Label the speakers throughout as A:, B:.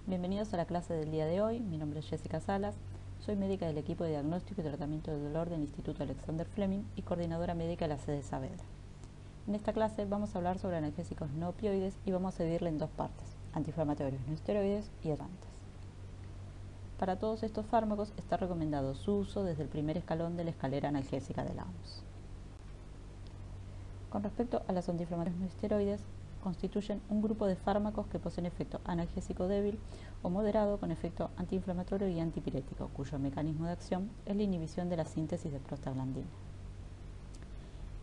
A: Bienvenidos a la clase del día de hoy. Mi nombre es Jessica Salas. Soy médica del equipo de diagnóstico y tratamiento del dolor del Instituto Alexander Fleming y coordinadora médica de la sede Saavedra. En esta clase vamos a hablar sobre analgésicos no opioides y vamos a dividirla en dos partes: antiinflamatorios no esteroides y sedantes. Para todos estos fármacos está recomendado su uso desde el primer escalón de la escalera analgésica de la OMS. Con respecto a los antiinflamatorios no esteroides, constituyen un grupo de fármacos que poseen efecto analgésico débil o moderado con efecto antiinflamatorio y antipirético, cuyo mecanismo de acción es la inhibición de la síntesis de prostaglandina.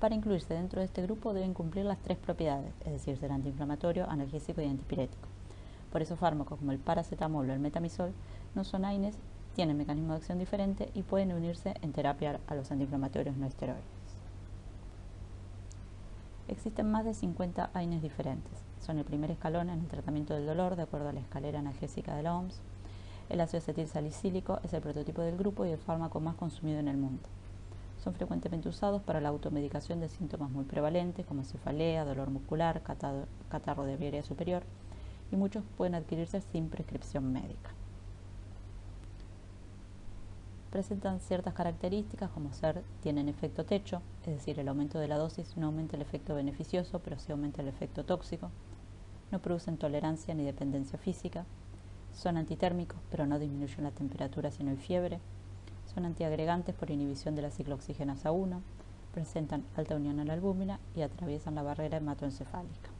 A: Para incluirse dentro de este grupo deben cumplir las tres propiedades, es decir, ser antiinflamatorio, analgésico y antipirético. Por eso fármacos como el paracetamol o el metamizol no son AINES, tienen mecanismo de acción diferente y pueden unirse en terapia a los antiinflamatorios no esteroides. Existen más de 50 AINES diferentes. Son el primer escalón en el tratamiento del dolor de acuerdo a la escalera analgésica de la OMS. El ácido acetilsalicílico es el prototipo del grupo y el fármaco más consumido en el mundo. Son frecuentemente usados para la automedicación de síntomas muy prevalentes como cefalea, dolor muscular, catarro de vía aérea superior, y muchos pueden adquirirse sin prescripción médica. Presentan ciertas características como tienen efecto techo, es decir, el aumento de la dosis no aumenta el efecto beneficioso, pero sí aumenta el efecto tóxico. No producen tolerancia ni dependencia física. Son antitérmicos, pero no disminuyen la temperatura sino el fiebre. Son antiagregantes por inhibición de la ciclooxigenasa 1. Presentan alta unión a la albúmina y atraviesan la barrera hematoencefálica.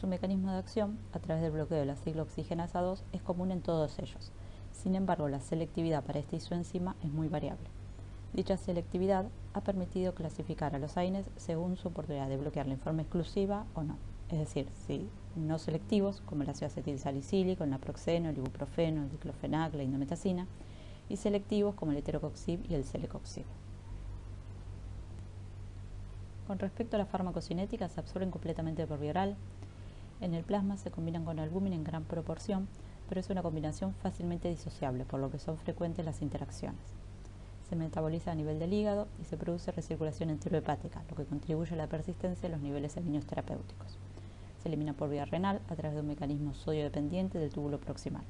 A: Su mecanismo de acción, a través del bloqueo de la ciclooxigenasa 2, es común en todos ellos. Sin embargo, la selectividad para esta isoenzima es muy variable. Dicha selectividad ha permitido clasificar a los AINES según su oportunidad de bloquearla en forma exclusiva o no. Es decir, si no selectivos, como el ácido acetilsalicílico, el naproxeno, el ibuprofeno, el diclofenac, la indometacina, y selectivos como el heterocoxib y el celecoxib. Con respecto a la farmacocinética, se absorben completamente por vía oral. En el plasma se combinan con albúmina en gran proporción, pero es una combinación fácilmente disociable, por lo que son frecuentes las interacciones. Se metaboliza a nivel del hígado y se produce recirculación enterohepática, lo que contribuye a la persistencia de los niveles sanguíneos terapéuticos. Se elimina por vía renal a través de un mecanismo sodio dependiente del túbulo proximal.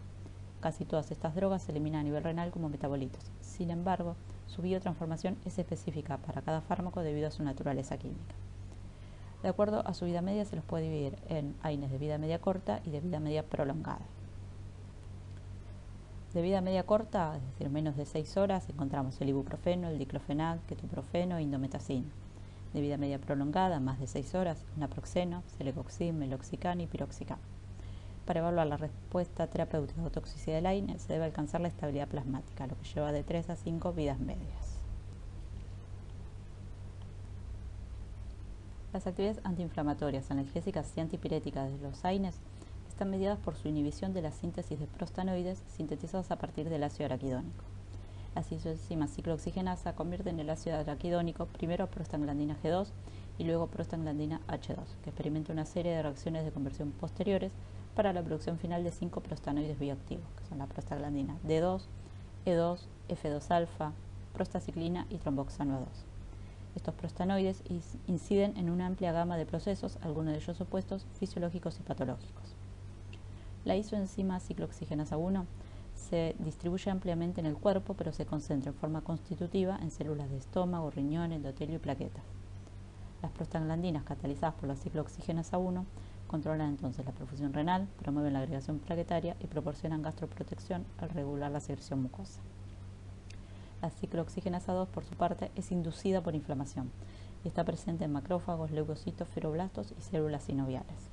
A: Casi todas estas drogas se eliminan a nivel renal como metabolitos. Sin embargo, su biotransformación es específica para cada fármaco debido a su naturaleza química. De acuerdo a su vida media se los puede dividir en AINES de vida media corta y de vida media prolongada. De vida media corta, es decir, menos de 6 horas, encontramos el ibuprofeno, el diclofenac, ketoprofeno e indometacina. De vida media prolongada, más de 6 horas, naproxeno, celecoxib, meloxicam y piroxicam. Para evaluar la respuesta terapéutica o toxicidad del AINE se debe alcanzar la estabilidad plasmática, lo que lleva de 3 a 5 vidas medias. Las actividades antiinflamatorias, analgésicas y antipiréticas de los AINES están mediadas por su inhibición de la síntesis de prostanoides sintetizados a partir del ácido araquidónico. Las isoenzimas ciclooxigenasa convierten el ácido araquidónico primero a prostaglandina G2 y luego a prostaglandina H2, que experimenta una serie de reacciones de conversión posteriores para la producción final de 5 prostanoides bioactivos, que son la prostaglandina D2, E2, F2-alfa, prostaciclina y tromboxano 2. Estos prostanoides inciden en una amplia gama de procesos, algunos de ellos opuestos, fisiológicos y patológicos. La isoenzima ciclooxigenasa 1 se distribuye ampliamente en el cuerpo, pero se concentra en forma constitutiva en células de estómago, riñón, endotelio y plaquetas. Las prostaglandinas catalizadas por la ciclooxigenasa 1 controlan entonces la perfusión renal, promueven la agregación plaquetaria y proporcionan gastroprotección al regular la secreción mucosa. La ciclooxigenasa 2, por su parte, es inducida por inflamación y está presente en macrófagos, leucocitos, fibroblastos y células sinoviales.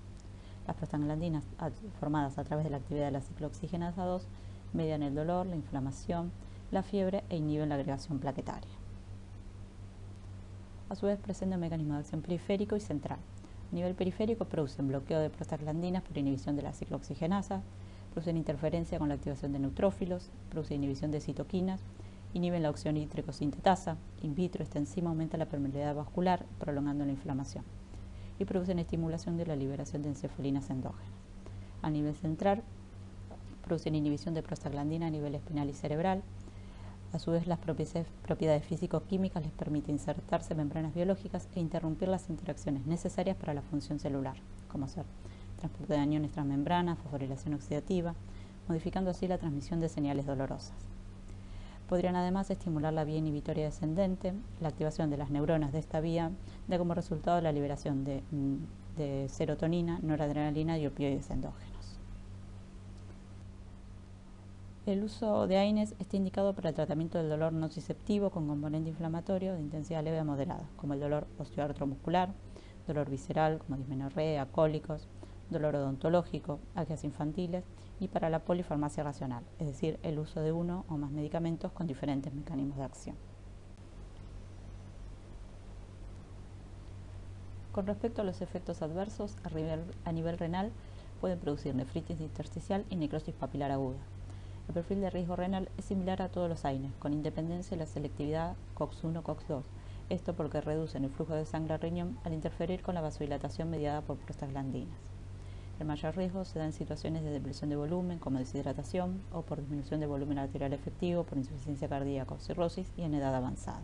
A: Las prostaglandinas formadas a través de la actividad de la ciclooxigenasa 2 median el dolor, la inflamación, la fiebre e inhiben la agregación plaquetaria. A su vez presenta un mecanismo de acción periférico y central. A nivel periférico producen bloqueo de prostaglandinas por inhibición de la ciclooxigenasa, producen interferencia con la activación de neutrófilos, producen inhibición de citoquinas, inhiben la oxígeno nítrico sintetasa, in vitro esta enzima aumenta la permeabilidad vascular prolongando la inflamación y producen estimulación de la liberación de encefalinas endógenas. A nivel central, producen inhibición de prostaglandina a nivel espinal y cerebral. A su vez, las propiedades físico-químicas les permiten insertarse membranas biológicas e interrumpir las interacciones necesarias para la función celular, como ser transporte de aniones transmembranas, fosforilación oxidativa, modificando así la transmisión de señales dolorosas. Podrían además estimular la vía inhibitoria descendente. La activación de las neuronas de esta vía da como resultado la liberación de serotonina, noradrenalina y opioides endógenos. El uso de AINES está indicado para el tratamiento del dolor nociceptivo con componente inflamatorio de intensidad leve a moderada, como el dolor osteoartromuscular, dolor visceral como dismenorrea, cólicos, dolor odontológico, alergias infantiles y para la polifarmacia racional, es decir, el uso de uno o más medicamentos con diferentes mecanismos de acción. Con respecto a los efectos adversos, a nivel renal pueden producir nefritis intersticial y necrosis papilar aguda. El perfil de riesgo renal es similar a todos los AINES, con independencia de la selectividad COX-1-COX-2, esto porque reducen el flujo de sangre al riñón al interferir con la vasodilatación mediada por prostaglandinas. El mayor riesgo se da en situaciones de depresión de volumen, como deshidratación, o por disminución del volumen arterial efectivo, por insuficiencia cardíaca o cirrosis, y en edad avanzada.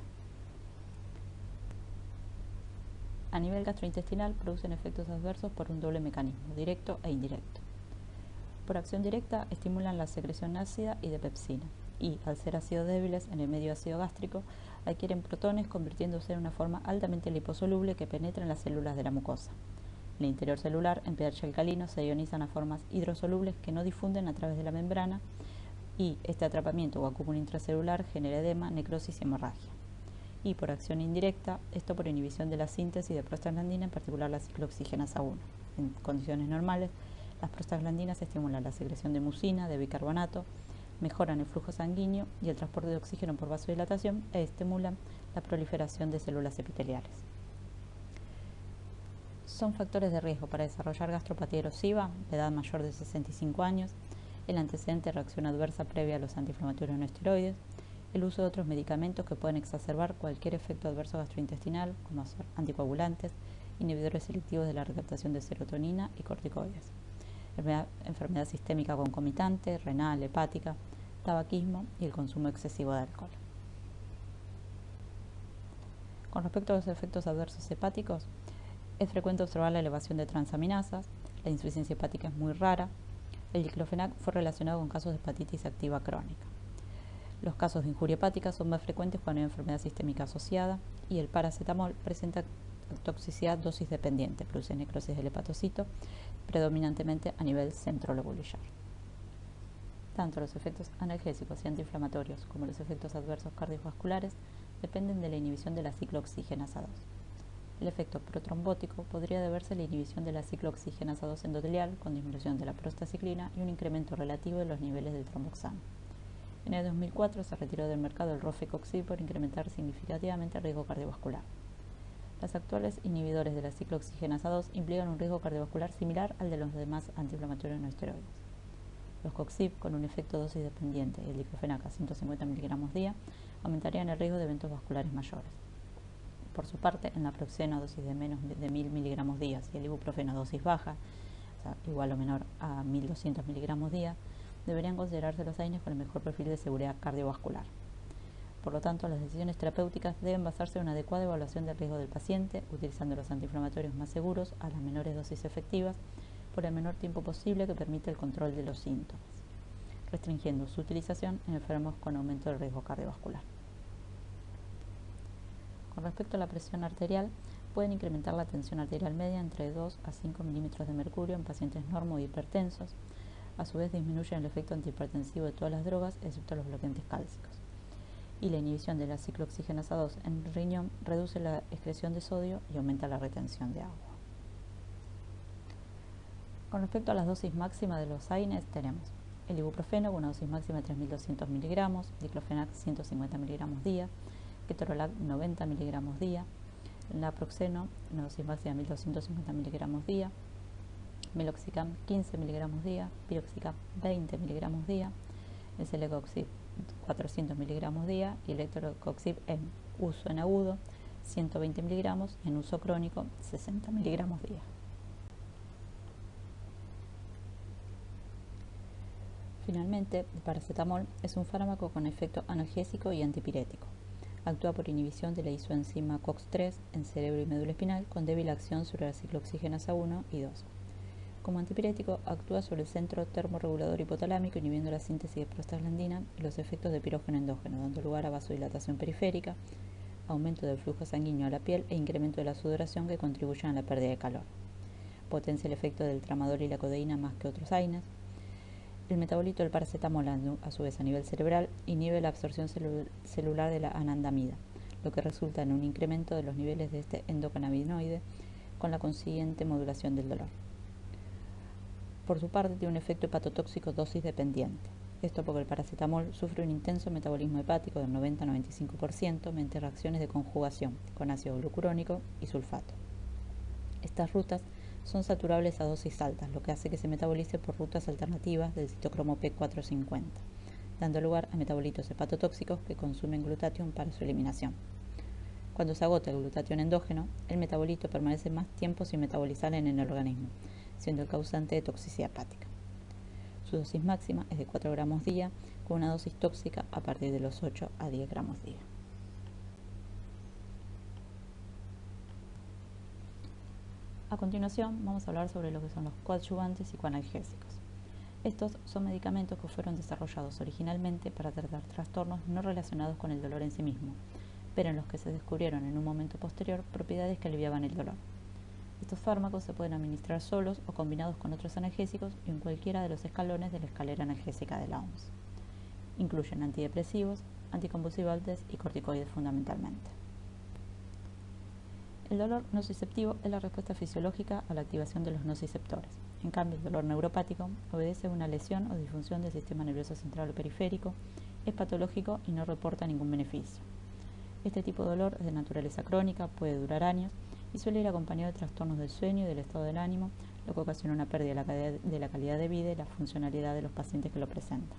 A: A nivel gastrointestinal producen efectos adversos por un doble mecanismo, directo e indirecto. Por acción directa estimulan la secreción ácida y de pepsina, y, al ser ácidos débiles en el medio ácido gástrico, adquieren protones convirtiéndose en una forma altamente liposoluble que penetra en las células de la mucosa. En el interior celular, en pH alcalino, se ionizan a formas hidrosolubles que no difunden a través de la membrana y este atrapamiento o acúmulo intracelular genera edema, necrosis y hemorragia. Y por acción indirecta, esto por inhibición de la síntesis de prostaglandina, en particular la ciclooxigenasa 1. En condiciones normales, las prostaglandinas estimulan la secreción de mucina, de bicarbonato, mejoran el flujo sanguíneo y el transporte de oxígeno por vasodilatación e estimulan la proliferación de células epiteliales. Son factores de riesgo para desarrollar gastropatía erosiva de edad mayor de 65 años, el antecedente de reacción adversa previa a los antiinflamatorios no esteroides, el uso de otros medicamentos que pueden exacerbar cualquier efecto adverso gastrointestinal, como ser anticoagulantes, inhibidores selectivos de la recaptación de serotonina y corticoides, enfermedad sistémica concomitante, renal, hepática, tabaquismo y el consumo excesivo de alcohol. Con respecto a los efectos adversos hepáticos, es frecuente observar la elevación de transaminasas, la insuficiencia hepática es muy rara, el diclofenac fue relacionado con casos de hepatitis activa crónica. Los casos de injuria hepática son más frecuentes cuando hay enfermedad sistémica asociada y el paracetamol presenta toxicidad dosis dependiente, produce necrosis del hepatocito, predominantemente a nivel centrolobulillar. Tanto los efectos analgésicos y antiinflamatorios como los efectos adversos cardiovasculares dependen de la inhibición de la ciclooxigenasa 2. El efecto protrombótico podría deberse a la inhibición de la ciclooxigenasa 2 endotelial con disminución de la prostaciclina y un incremento relativo de los niveles del tromboxano. En el 2004 se retiró del mercado el rofecoxib por incrementar significativamente el riesgo cardiovascular. Los actuales inhibidores de la ciclooxigenasa 2 implican un riesgo cardiovascular similar al de los demás antiinflamatorios no esteroides. Los coxib, con un efecto dosis dependiente, y el diclofenac a 150 mg día, aumentarían el riesgo de eventos vasculares mayores. Por su parte, el naproxeno a dosis de menos de 1000 mg día y el ibuprofeno a dosis baja, o sea, igual o menor a 1200 mg día, deberían considerarse los AINES con el mejor perfil de seguridad cardiovascular. Por lo tanto, las decisiones terapéuticas deben basarse en una adecuada evaluación del riesgo del paciente, utilizando los antiinflamatorios más seguros a las menores dosis efectivas por el menor tiempo posible que permite el control de los síntomas, restringiendo su utilización en enfermos con aumento del riesgo cardiovascular. Con respecto a la presión arterial, pueden incrementar la tensión arterial media entre 2 a 5 milímetros de mercurio en pacientes normo y hipertensos. A su vez, disminuyen el efecto antihipertensivo de todas las drogas, excepto los bloqueantes cálcicos. Y la inhibición de la ciclooxigenasa 2 en el riñón reduce la excreción de sodio y aumenta la retención de agua. Con respecto a las dosis máximas de los AINES, tenemos el ibuprofeno con una dosis máxima de 3.200 mg, diclofenac 150 mg día, ketorolac 90 mg día, naproxeno una dosis máxima de 1.250 mg día, meloxicam 15 mg día, piroxicam 20 mg día, el celecoxib 400 mg día y el electrocoxib en uso en agudo 120 mg y en uso crónico 60 mg día. Finalmente, el paracetamol es un fármaco con efecto analgésico y antipirético. Actúa por inhibición de la isoenzima COX-3 en cerebro y médula espinal con débil acción sobre la ciclooxigenasa 1 y 2. Como antipirético, actúa sobre el centro termorregulador hipotalámico, inhibiendo la síntesis de prostaglandina y los efectos de pirógeno endógeno, dando lugar a vasodilatación periférica, aumento del flujo sanguíneo a la piel e incremento de la sudoración que contribuyen a la pérdida de calor. Potencia el efecto del tramadol y la codeína más que otros AINES. El metabolito del paracetamol, a su vez a nivel cerebral, inhibe la absorción celular de la anandamida, lo que resulta en un incremento de los niveles de este endocannabinoide, con la consiguiente modulación del dolor. Por su parte, tiene un efecto hepatotóxico dosis dependiente. Esto porque el paracetamol sufre un intenso metabolismo hepático del 90-95% mediante reacciones de conjugación con ácido glucurónico y sulfato. Estas rutas son saturables a dosis altas, lo que hace que se metabolice por rutas alternativas del citocromo P450, dando lugar a metabolitos hepatotóxicos que consumen glutatión para su eliminación. Cuando se agota el glutatión endógeno, el metabolito permanece más tiempo sin metabolizar en el organismo, siendo el causante de toxicidad hepática. Su dosis máxima es de 4 gramos día, con una dosis tóxica a partir de los 8 a 10 gramos día. A continuación, vamos a hablar sobre lo que son los coadyuvantes psicoanalgésicos. Estos son medicamentos que fueron desarrollados originalmente para tratar trastornos no relacionados con el dolor en sí mismo, pero en los que se descubrieron en un momento posterior propiedades que aliviaban el dolor. Estos fármacos se pueden administrar solos o combinados con otros analgésicos en cualquiera de los escalones de la escalera analgésica de la OMS. Incluyen antidepresivos, anticonvulsivantes y corticoides fundamentalmente. El dolor nociceptivo es la respuesta fisiológica a la activación de los nociceptores. En cambio, el dolor neuropático obedece a una lesión o disfunción del sistema nervioso central o periférico, es patológico y no reporta ningún beneficio. Este tipo de dolor es de naturaleza crónica, puede durar años y suele ir acompañado de trastornos del sueño y del estado del ánimo, lo que ocasiona una pérdida de la calidad de vida y la funcionalidad de los pacientes que lo presentan.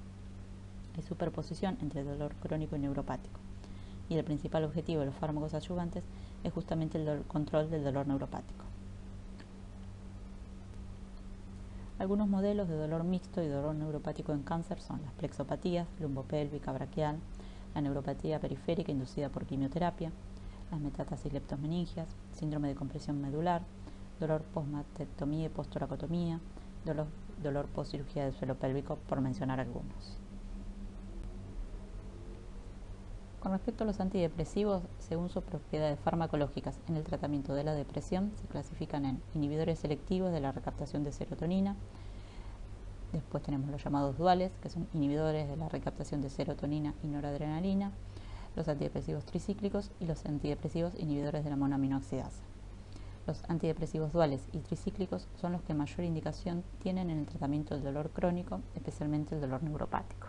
A: Hay superposición entre el dolor crónico y neuropático, y el principal objetivo de los fármacos adyuvantes es justamente el control del dolor neuropático. Algunos modelos de dolor mixto y dolor neuropático en cáncer son las plexopatías, lumbopélvica, braquial, la neuropatía periférica inducida por quimioterapia, las metástasis leptomeningias, síndrome de compresión medular, dolor postmastectomía y posttoracotomía, dolor postcirugía del suelo pélvico, por mencionar algunos. Con respecto a los antidepresivos, según sus propiedades farmacológicas en el tratamiento de la depresión, se clasifican en inhibidores selectivos de la recaptación de serotonina. Después tenemos los llamados duales, que son inhibidores de la recaptación de serotonina y noradrenalina, los antidepresivos tricíclicos y los antidepresivos inhibidores de la monoaminoxidasa. Los antidepresivos duales y tricíclicos son los que mayor indicación tienen en el tratamiento del dolor crónico, especialmente el dolor neuropático.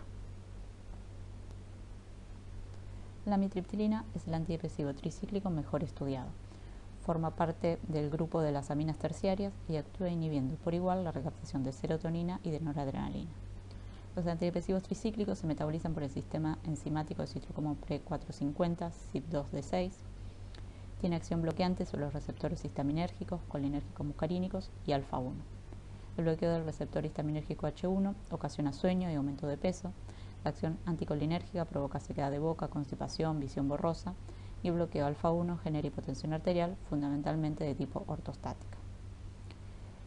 A: La amitriptilina es el antidepresivo tricíclico mejor estudiado. Forma parte del grupo de las aminas terciarias y actúa inhibiendo por igual la recaptación de serotonina y de noradrenalina. Los antidepresivos tricíclicos se metabolizan por el sistema enzimático de citocromo P450, CYP2D6. Tiene acción bloqueante sobre los receptores histaminérgicos, colinérgicos muscarínicos y alfa-1. El bloqueo del receptor histaminérgico H1 ocasiona sueño y aumento de peso. La acción anticolinérgica provoca sequedad de boca, constipación, visión borrosa, y el bloqueo alfa-1 genera hipotensión arterial, fundamentalmente de tipo ortostática.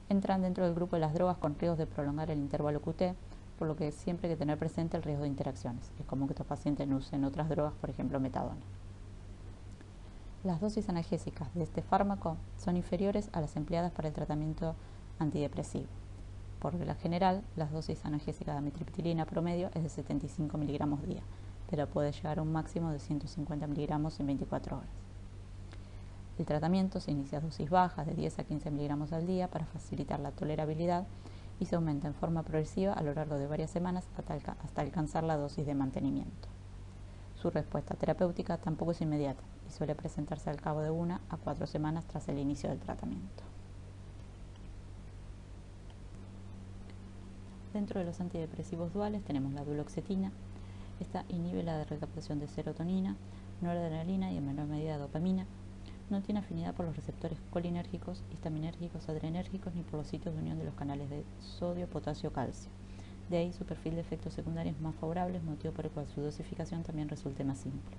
A: Entran dentro del grupo de las drogas con riesgos de prolongar el intervalo QT, por lo que siempre hay que tener presente el riesgo de interacciones. Es común que estos pacientes no usen otras drogas, por ejemplo metadona. Las dosis analgésicas de este fármaco son inferiores a las empleadas para el tratamiento antidepresivo. Por regla general, las dosis analgésicas de amitriptilina promedio es de 75 miligramos día, pero puede llegar a un máximo de 150 miligramos en 24 horas. El tratamiento se inicia a dosis bajas de 10 a 15 miligramos al día para facilitar la tolerabilidad y se aumenta en forma progresiva a lo largo de varias semanas hasta alcanzar la dosis de mantenimiento. Su respuesta terapéutica tampoco es inmediata y suele presentarse al cabo de 1 a 4 semanas tras el inicio del tratamiento. Dentro de los antidepresivos duales tenemos la duloxetina. Esta inhibe la recaptación de serotonina, noradrenalina y en menor medida dopamina. No tiene afinidad por los receptores colinérgicos, histaminérgicos, adrenérgicos ni por los sitios de unión de los canales de sodio, potasio, calcio. De ahí su perfil de efectos secundarios más favorables, motivo por el cual su dosificación también resulte más simple.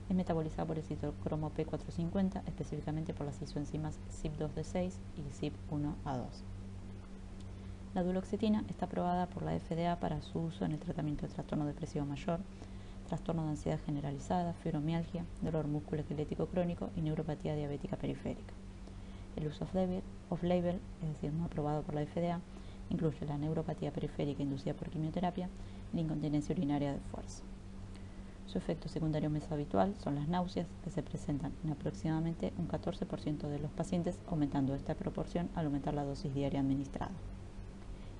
A: Es metabolizada por el citocromo P450, específicamente por las isoenzimas CYP2D6 y CYP1A2. La duloxetina está aprobada por la FDA para su uso en el tratamiento de trastorno depresivo mayor, trastorno de ansiedad generalizada, fibromialgia, dolor musculoesquelético crónico y neuropatía diabética periférica. El uso off-label, es decir, no aprobado por la FDA, incluye la neuropatía periférica inducida por quimioterapia y la incontinencia urinaria de fuerza. Su efecto secundario más habitual son las náuseas, que se presentan en aproximadamente un 14% de los pacientes, aumentando esta proporción al aumentar la dosis diaria administrada.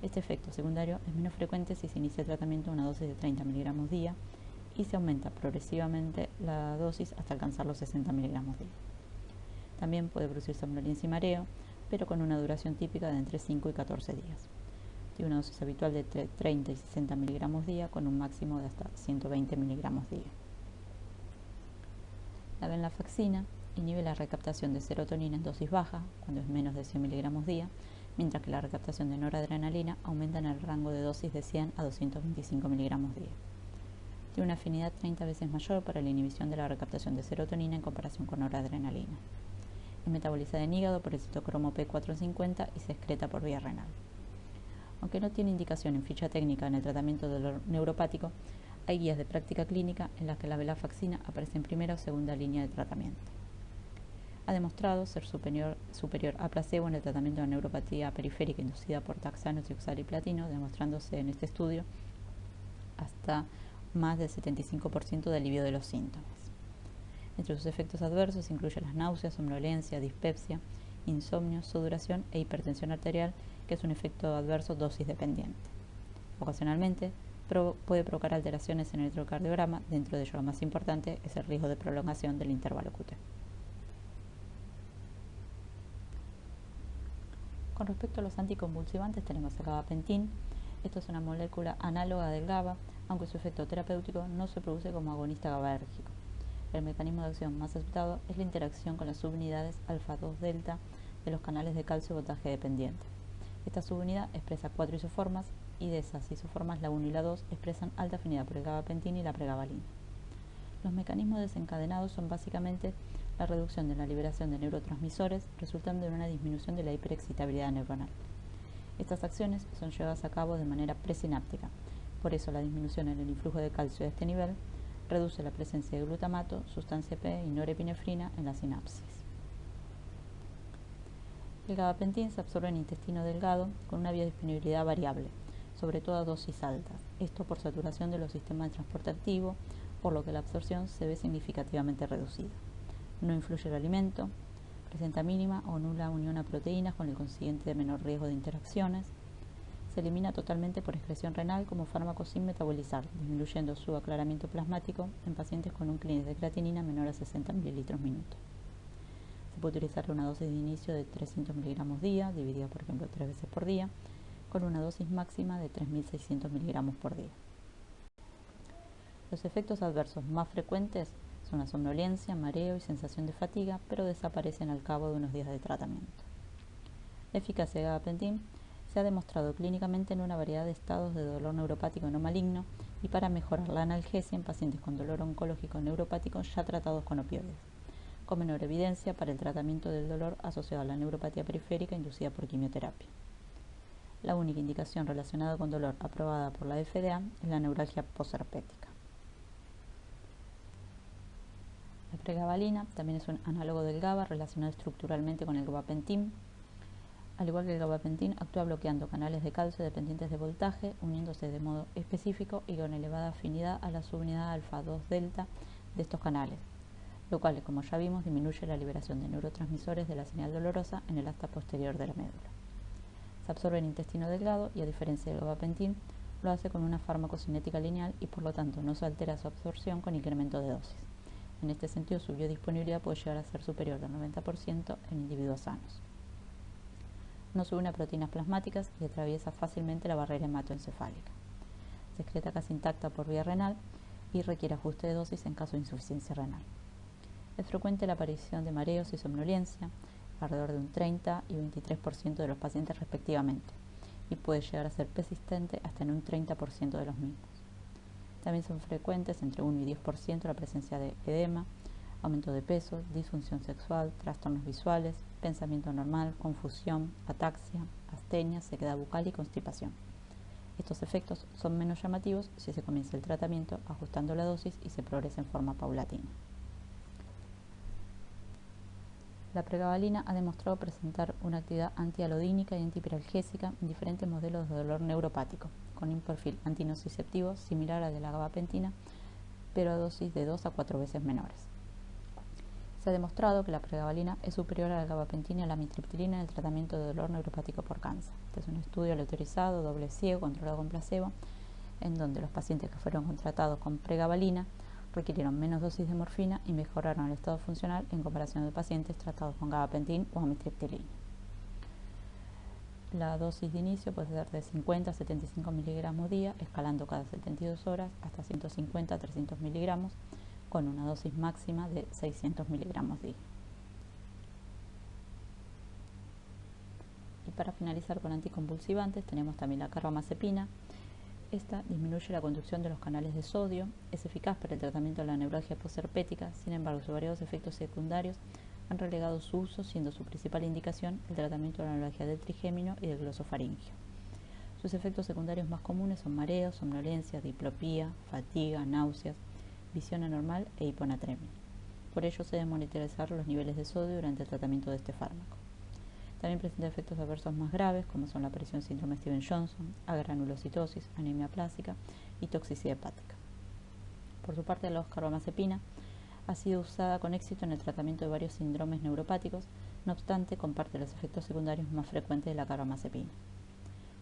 A: Este efecto secundario es menos frecuente si se inicia el tratamiento a una dosis de 30 mg día y se aumenta progresivamente la dosis hasta alcanzar los 60 mg día. También puede producir somnolencia y mareo, pero con una duración típica de entre 5 y 14 días. Tiene una dosis habitual de entre 30 y 60 mg día con un máximo de hasta 120 mg día. La venlafaxina inhibe la recaptación de serotonina en dosis baja, cuando es menos de 100 mg día, mientras que la recaptación de noradrenalina aumenta en el rango de dosis de 100 a 225 mg día. Tiene una afinidad 30 veces mayor para la inhibición de la recaptación de serotonina en comparación con noradrenalina. Es metabolizada en hígado por el citocromo P450 y se excreta por vía renal. Aunque no tiene indicación en ficha técnica en el tratamiento del dolor neuropático, hay guías de práctica clínica en las que la venlafaxina aparece en primera o segunda línea de tratamiento. Ha demostrado ser superior a placebo en el tratamiento de la neuropatía periférica inducida por taxanos y oxaliplatino, demostrándose en este estudio hasta más del 75% de alivio de los síntomas. Entre sus efectos adversos incluyen las náuseas, somnolencia, dispepsia, insomnio, sudoración e hipertensión arterial, que es un efecto adverso dosis dependiente. Ocasionalmente puede provocar alteraciones en el electrocardiograma, dentro de ello lo más importante es el riesgo de prolongación del intervalo QT. Con respecto a los anticonvulsivantes tenemos el gabapentin. Esto es una molécula análoga del GABA, aunque su efecto terapéutico no se produce como agonista GABAérgico. El mecanismo de acción más aceptado es la interacción con las subunidades alfa-2 delta de los canales de calcio voltaje dependiente. Esta subunidad expresa 4 isoformas y de esas isoformas la 1 y la 2 expresan alta afinidad por el gabapentin y la pregabalina. Los mecanismos desencadenados son básicamente la reducción de la liberación de neurotransmisores, resultando en una disminución de la hiperexcitabilidad neuronal. Estas acciones son llevadas a cabo de manera presináptica, por eso la disminución en el influjo de calcio de este nivel reduce la presencia de glutamato, sustancia P y norepinefrina en la sinapsis. El gabapentin se absorbe en intestino delgado con una biodisponibilidad variable, sobre todo a dosis altas, esto por saturación de los sistemas de transporte activo, por lo que la absorción se ve significativamente reducida. No influye el alimento, presenta mínima o nula unión a proteínas con el consiguiente menor riesgo de interacciones. Se elimina totalmente por excreción renal como fármaco sin metabolizar, disminuyendo su aclaramiento plasmático en pacientes con un clínico de creatinina menor a 60 ml minuto. Se puede utilizar una dosis de inicio de 300 mg día, dividida por ejemplo 3 veces por día, con una dosis máxima de 3.600 mg por día. Los efectos adversos más frecuentes son la somnolencia, mareo y sensación de fatiga, pero desaparecen al cabo de unos días de tratamiento. La eficacia de gabapentin se ha demostrado clínicamente en una variedad de estados de dolor neuropático no maligno y para mejorar la analgesia en pacientes con dolor oncológico neuropático ya tratados con opioides, con menor evidencia para el tratamiento del dolor asociado a la neuropatía periférica inducida por quimioterapia. La única indicación relacionada con dolor aprobada por la FDA es la neuralgia posherpética. La pregabalina también es un análogo del GABA relacionado estructuralmente con el gabapentin. Al igual que el gabapentin, actúa bloqueando canales de calcio dependientes de voltaje, uniéndose de modo específico y con elevada afinidad a la subunidad alfa-2 delta de estos canales, lo cual, como ya vimos, disminuye la liberación de neurotransmisores de la señal dolorosa en el asta posterior de la médula. Se absorbe en intestino delgado y, a diferencia del gabapentin, lo hace con una farmacocinética lineal y por lo tanto no se altera su absorción con incremento de dosis. En este sentido, su biodisponibilidad puede llegar a ser superior al 90% en individuos sanos. No se une a proteínas plasmáticas y atraviesa fácilmente la barrera hematoencefálica. Se excreta casi intacta por vía renal y requiere ajuste de dosis en caso de insuficiencia renal. Es frecuente la aparición de mareos y somnolencia, alrededor de un 30 y 23% de los pacientes respectivamente, y puede llegar a ser persistente hasta en un 30% de los mismos. También son frecuentes entre 1 y 10% la presencia de edema, aumento de peso, disfunción sexual, trastornos visuales, pensamiento anormal, confusión, ataxia, astenia. astenia, sequedad bucal y constipación. Estos efectos son menos llamativos si se comienza el tratamiento ajustando la dosis y se progresa en forma paulatina. La pregabalina ha demostrado presentar una actividad antialodínica y antipiralgésica en diferentes modelos de dolor neuropático, con un perfil antinociceptivo similar al de la gabapentina, pero a dosis de 2 a 4 veces menores. Se ha demostrado que la pregabalina es superior a la gabapentina y a la amitriptilina en el tratamiento de dolor neuropático por cáncer. Este es un estudio aleatorizado, doble ciego, controlado con placebo, en donde los pacientes que fueron contratados con pregabalina requirieron menos dosis de morfina y mejoraron el estado funcional en comparación de pacientes tratados con gabapentina o amitriptilina. La dosis de inicio puede ser de 50 a 75 miligramos día, escalando cada 72 horas hasta 150 a 300 miligramos, con una dosis máxima de 600 miligramos día. Y para finalizar con anticonvulsivantes tenemos también la carbamazepina. Esta disminuye la conducción de los canales de sodio, es eficaz para el tratamiento de la neuralgia posherpética, sin embargo sus variados efectos secundarios han relegado su uso, siendo su principal indicación el tratamiento de la neuralgia del trigémino y del glosofaringio. Sus efectos secundarios más comunes son mareos, somnolencia, diplopía, fatiga, náuseas, visión anormal e hiponatremia. Por ello se deben monitorizar los niveles de sodio durante el tratamiento de este fármaco. También presenta efectos adversos más graves, como son la aparición de síndrome Stevens-Johnson, agranulocitosis, anemia plástica y toxicidad hepática. Por su parte, la carbamazepina ha sido usada con éxito en el tratamiento de varios síndromes neuropáticos, no obstante, comparte los efectos secundarios más frecuentes de la carbamazepina.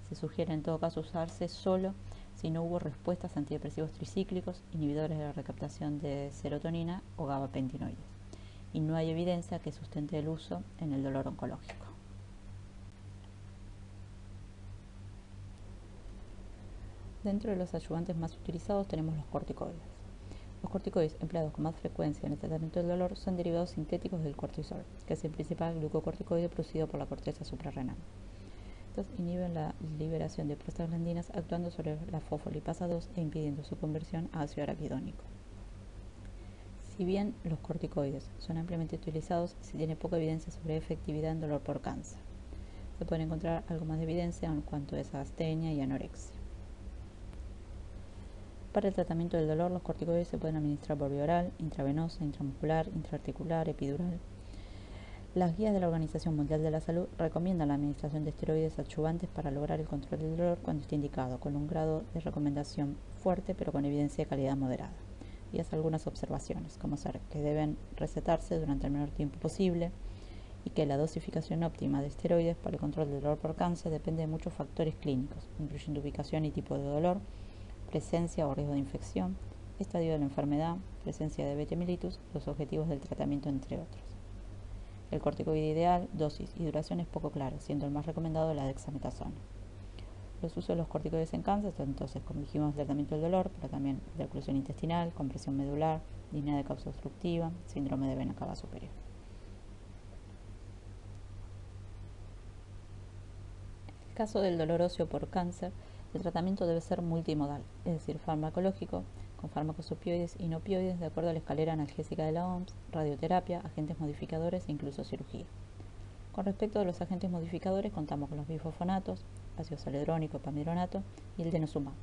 A: Se sugiere en todo caso usarse solo si no hubo respuestas a antidepresivos tricíclicos, inhibidores de la recaptación de serotonina o gabapentinoides, y no hay evidencia que sustente el uso en el dolor oncológico. Dentro de los ayudantes más utilizados tenemos los corticoides. Los corticoides empleados con más frecuencia en el tratamiento del dolor son derivados sintéticos del cortisol, que es el principal glucocorticoide producido por la corteza suprarrenal. Estos inhiben la liberación de prostaglandinas actuando sobre la fosfolipasa 2 e impidiendo su conversión a ácido araquidónico. Si bien los corticoides son ampliamente utilizados, se tiene poca evidencia sobre efectividad en dolor por cáncer. Se puede encontrar algo más de evidencia en cuanto a astenia y anorexia. Para el tratamiento del dolor, los corticoides se pueden administrar por vía oral, intravenosa, intramuscular, intraarticular, epidural. Las guías de la Organización Mundial de la Salud recomiendan la administración de esteroides adyuvantes para lograr el control del dolor cuando esté indicado, con un grado de recomendación fuerte pero con evidencia de calidad moderada. Y hace algunas observaciones, como ser que deben recetarse durante el menor tiempo posible y que la dosificación óptima de esteroides para el control del dolor por cáncer depende de muchos factores clínicos, incluyendo ubicación y tipo de dolor, presencia o riesgo de infección, estadio de la enfermedad, presencia de beta mellitus, los objetivos del tratamiento, entre otros. El corticoide ideal, dosis y duración es poco claro, siendo el más recomendado la dexametasona. Los usos de los corticoides en cáncer son entonces, como dijimos, el tratamiento del dolor, pero también de oclusión intestinal, compresión medular, disnea de causa obstructiva, síndrome de vena cava superior. En el caso del dolor óseo por cáncer, el tratamiento debe ser multimodal, es decir, farmacológico, con fármacos opioides y no opioides de acuerdo a la escalera analgésica de la OMS, radioterapia, agentes modificadores e incluso cirugía. Con respecto a los agentes modificadores, contamos con los bifosfonatos, ácido saledrónico, pamidronato y el denosumab.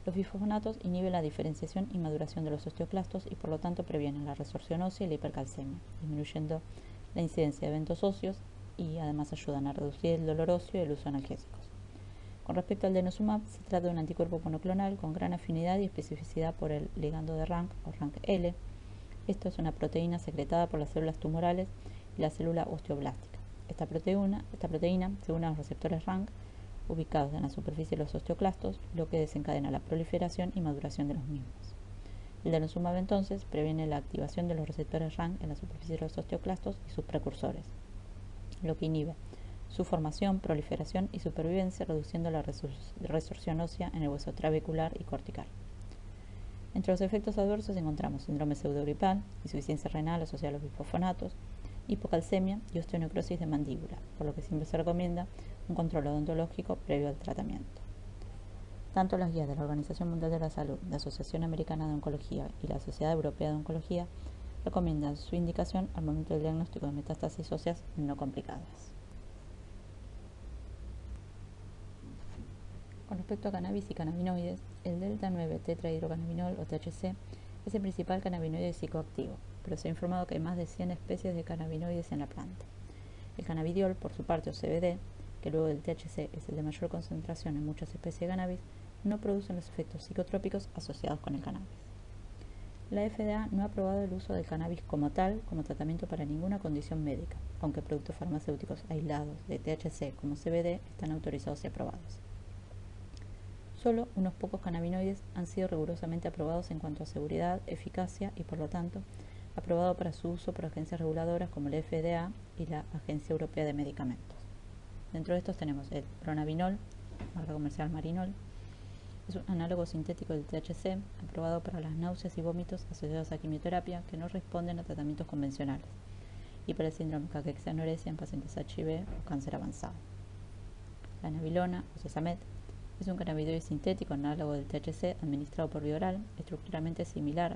A: Los bifosfonatos inhiben la diferenciación y maduración de los osteoclastos y por lo tanto previenen la resorción ósea y la hipercalcemia, disminuyendo la incidencia de eventos óseos y además ayudan a reducir el dolor óseo y el uso de analgésicos. Con respecto al denosumab, se trata de un anticuerpo monoclonal con gran afinidad y especificidad por el ligando de RANK o RANKL. Esto es una proteína secretada por las células tumorales y la célula osteoblástica. Esta proteína se une a los receptores RANK ubicados en la superficie de los osteoclastos, lo que desencadena la proliferación y maduración de los mismos. El denosumab entonces previene la activación de los receptores RANK en la superficie de los osteoclastos y sus precursores, lo que inhibe su formación, proliferación y supervivencia, reduciendo la resorción ósea en el hueso trabecular y cortical. Entre los efectos adversos encontramos síndrome pseudogripal, insuficiencia renal asociada a los bifosfonatos, hipocalcemia y osteonecrosis de mandíbula, por lo que siempre se recomienda un control odontológico previo al tratamiento. Tanto las guías de la Organización Mundial de la Salud, la Asociación Americana de Oncología y la Sociedad Europea de Oncología recomiendan su indicación al momento del diagnóstico de metástasis óseas no complicadas. respecto a cannabis y cannabinoides, el delta 9 tetrahidrocannabinol o THC es el principal cannabinoide psicoactivo, pero se ha informado que hay más de 100 especies de cannabinoides en la planta. El cannabidiol, por su parte, o CBD, que luego del THC es el de mayor concentración en muchas especies de cannabis, no producen los efectos psicotrópicos asociados con el cannabis. La FDA no ha aprobado el uso del cannabis como tal, como tratamiento para ninguna condición médica, aunque productos farmacéuticos aislados de THC como CBD están autorizados y aprobados. Solo unos pocos cannabinoides han sido rigurosamente aprobados en cuanto a seguridad, eficacia y, por lo tanto, aprobado para su uso por agencias reguladoras como la FDA y la Agencia Europea de Medicamentos. Dentro de estos tenemos el pronabinol, marca comercial Marinol. Es un análogo sintético del THC, aprobado para las náuseas y vómitos asociados a quimioterapia que no responden a tratamientos convencionales, y para el síndrome caquexia-anorexia en pacientes HIV o cáncer avanzado. La nabilona, o Sesamet, es un cannabinoide sintético análogo del THC administrado por vía oral, estructuralmente similar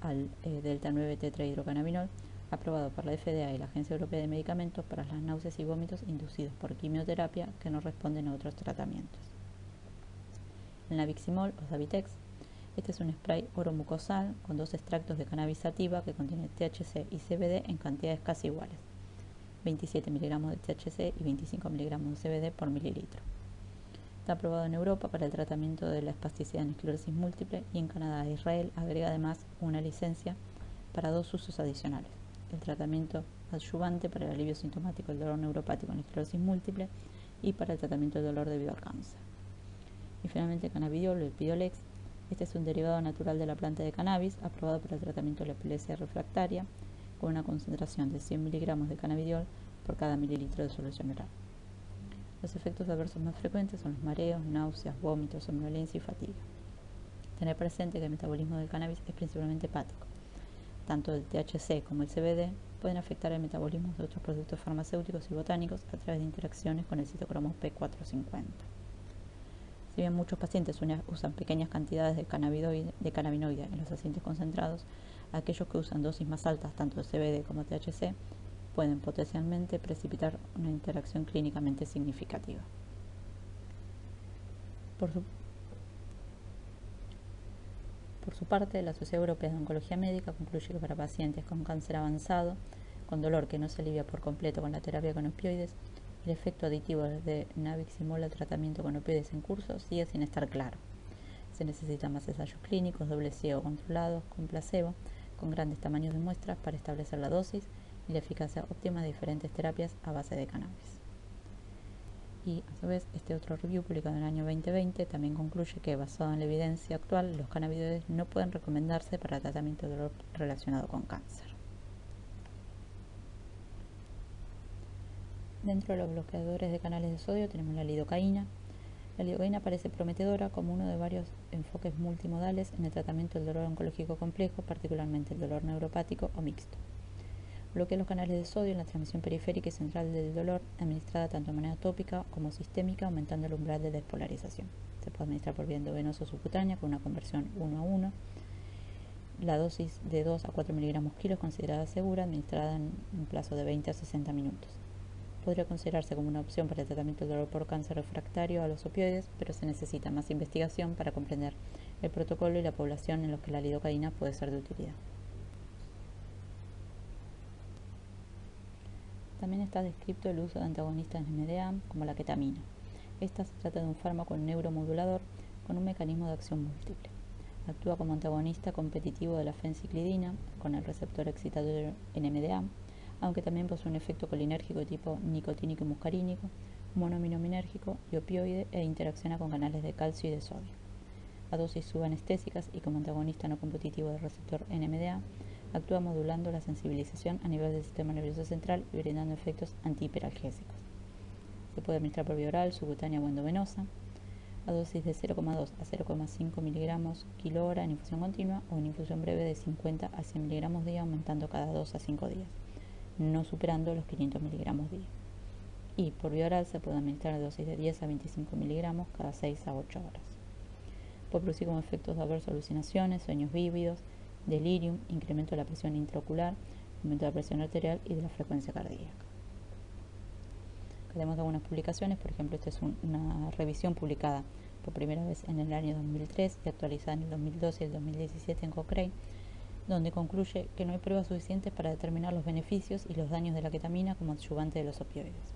A: al delta 9 tetrahidrocannabinol, aprobado por la FDA y la Agencia Europea de Medicamentos para las náuseas y vómitos inducidos por quimioterapia que no responden a otros tratamientos. El nabiximol o Savitex, este es un spray oromucosal con 2 extractos de cannabis sativa que contiene THC y CBD en cantidades casi iguales, 27 mg de THC y 25 mg de CBD por mililitro. Está aprobado en Europa para el tratamiento de la espasticidad en esclerosis múltiple y en Canadá e Israel agrega además una licencia para 2 usos adicionales: el tratamiento adyuvante para el alivio sintomático del dolor neuropático en esclerosis múltiple y para el tratamiento del dolor debido al cáncer. Y finalmente el cannabidiol o el Epidolex, este es un derivado natural de la planta de cannabis aprobado para el tratamiento de la epilepsia refractaria con una concentración de 100 mg de cannabidiol por cada mililitro de solución oral. Los efectos adversos más frecuentes son los mareos, náuseas, vómitos, somnolencia y fatiga. Tener presente que el metabolismo del cannabis es principalmente hepático. Tanto el THC como el CBD pueden afectar el metabolismo de otros productos farmacéuticos y botánicos a través de interacciones con el citocromo P450. Si bien muchos pacientes usan pequeñas cantidades de cannabinoide en los aceites concentrados, aquellos que usan dosis más altas tanto de CBD como THC pueden potencialmente precipitar una interacción clínicamente significativa. Por su parte, la Sociedad Europea de Oncología Médica concluye que para pacientes con cáncer avanzado, con dolor que no se alivia por completo con la terapia con opioides, el efecto aditivo de nabiximol al tratamiento con opioides en curso sigue sin estar claro. Se necesitan más ensayos clínicos, doble ciego controlados, con placebo, con grandes tamaños de muestras para establecer la dosis y la eficacia óptima de diferentes terapias a base de cannabis. Y a su vez, este otro review publicado en el año 2020 también concluye que, basado en la evidencia actual, los cannabinoides no pueden recomendarse para el tratamiento de dolor relacionado con cáncer. Dentro de los bloqueadores de canales de sodio tenemos la lidocaína. La lidocaína parece prometedora como uno de varios enfoques multimodales en el tratamiento del dolor oncológico complejo, particularmente el dolor neuropático o mixto. Bloquea los canales de sodio en la transmisión periférica y central del dolor, administrada tanto de manera tópica como sistémica, aumentando el umbral de despolarización. Se puede administrar por vía endovenosa o subcutánea con una conversión 1:1. La dosis de 2 a 4 mg kilo es considerada segura, administrada en un plazo de 20 a 60 minutos. Podría considerarse como una opción para el tratamiento del dolor por cáncer refractario a los opioides, pero se necesita más investigación para comprender el protocolo y la población en los que la lidocaína puede ser de utilidad. También está descrito el uso de antagonistas de NMDA, como la ketamina. Esta se trata de un fármaco neuromodulador con un mecanismo de acción múltiple. Actúa como antagonista competitivo de la fenciclidina con el receptor excitador NMDA, aunque también posee un efecto colinérgico de tipo nicotínico y muscarínico, monoaminominérgico y opioide e interacciona con canales de calcio y de sodio. A dosis subanestésicas y como antagonista no competitivo del receptor NMDA, actúa modulando la sensibilización a nivel del sistema nervioso central y brindando efectos antihiperalgésicos. Se puede administrar por vía oral, subcutánea o endovenosa, a dosis de 0,2 a 0,5 mg kilo hora en infusión continua o en infusión breve de 50 a 100 mg día, aumentando cada 2 a 5 días, no superando los 500 mg día. Y por vía oral se puede administrar a dosis de 10 a 25 mg cada 6 a 8 horas. Puede producir como efectos adversos alucinaciones, sueños vívidos, delirium, incremento de la presión intraocular, aumento de la presión arterial y de la frecuencia cardíaca. Acá tenemos algunas publicaciones, por ejemplo, esta es una revisión publicada por primera vez en el año 2003 y actualizada en el 2012 y el 2017 en Cochrane, donde concluye que no hay pruebas suficientes para determinar los beneficios y los daños de la ketamina como adyuvante de los opioides.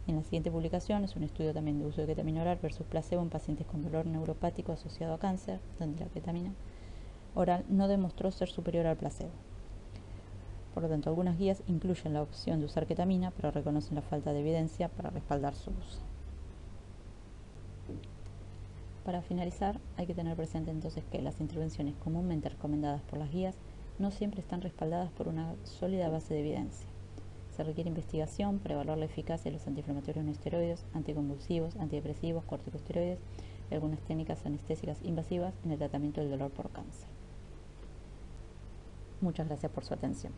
A: En la siguiente publicación es un estudio también de uso de ketamina oral versus placebo en pacientes con dolor neuropático asociado a cáncer, donde la ketamina oral no demostró ser superior al placebo. Por lo tanto, algunas guías incluyen la opción de usar ketamina, pero reconocen la falta de evidencia para respaldar su uso. Para finalizar, hay que tener presente entonces que las intervenciones comúnmente recomendadas por las guías no siempre están respaldadas por una sólida base de evidencia. Se requiere investigación para evaluar la eficacia de los antiinflamatorios no esteroides, anticonvulsivos, antidepresivos, corticosteroides y algunas técnicas anestésicas invasivas en el tratamiento del dolor por cáncer. Muchas gracias por su atención.